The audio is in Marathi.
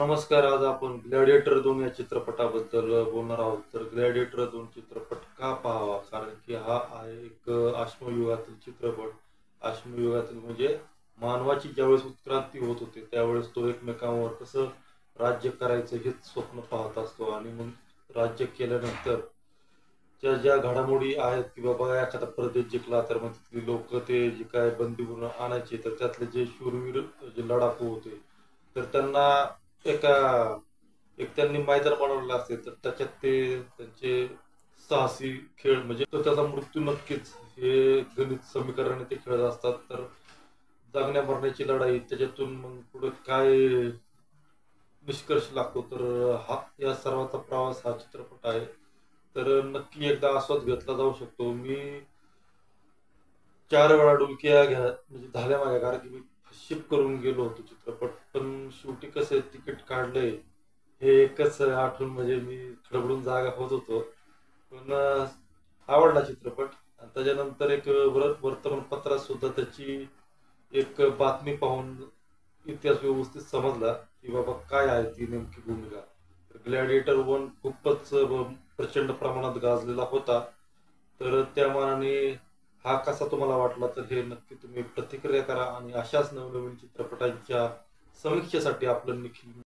नमस्कार. आज आपण ग्लॅडिएटर 2 या चित्रपटाबद्दल बोलणार आहोत. तर ग्लॅडिएटर 2 चित्रपट का पाहावा? कारण की हा आहे एक अश्मयुगातील चित्रपट. अश्मयुगातील म्हणजे मानवाची ज्यावेळेस उत्क्रांती होत होते, त्यावेळेस तो एकमेकांवर कसं राज्य करायचं हेच स्वप्न पाहत असतो आणि मग राज्य केल्यानंतर ज्या ज्या घडामोडी आहेत की बाबा एखादा प्रदेश जिंकला तर मग तिथली लोक ते जे काय बंदी बनवून आणायचे, तर त्यातले जे शूरवीर जे लढाकू होते, तर त्यांना एका एक त्यांनी मैदान बनवलेलं असते, तर त्याच्यात ते त्यांचे साहसी खेळ म्हणजे तो त्याचा मृत्यू नक्कीच हे गणित समीकरणाने ते खेळत असतात. तर जगण्या मरण्याची लढाई त्याच्यातून मग पुढे काय निष्कर्ष लागतो, तर हा या सर्वांचा प्रवास हा चित्रपट आहे. तर नक्की एकदा आस्वाद घेतला जाऊ शकतो. मी 4 वेळा डुलक्या घ्या म्हणजे झाल्या माझ्या, कारण की मी शिफ्ट करून गेलो होतो चित्रपट. पण शेवटी कसं तिकीट काढलंय हे एकच आठवून म्हणजे मी खडबडून जागा होत होतो. पण आवडला चित्रपट. आणि त्याच्यानंतर एक वर्तमानपत्रात सुद्धा त्याची एक बातमी पाहून इतिहास व्यवस्थित समजला की बाबा काय आहे ती नेमकी भूमिका. ग्लॅडिएटर 1 खूपच प्रचंड प्रमाणात गाजलेला होता. तर त्या मानाने हा कसा तुम्हाला वाटला, तर हे नक्की तुम्ही प्रतिक्रिया करा आणि अशाच नवनवीन चित्रपटांच्या समीक्षेसाठी आपलं निखिल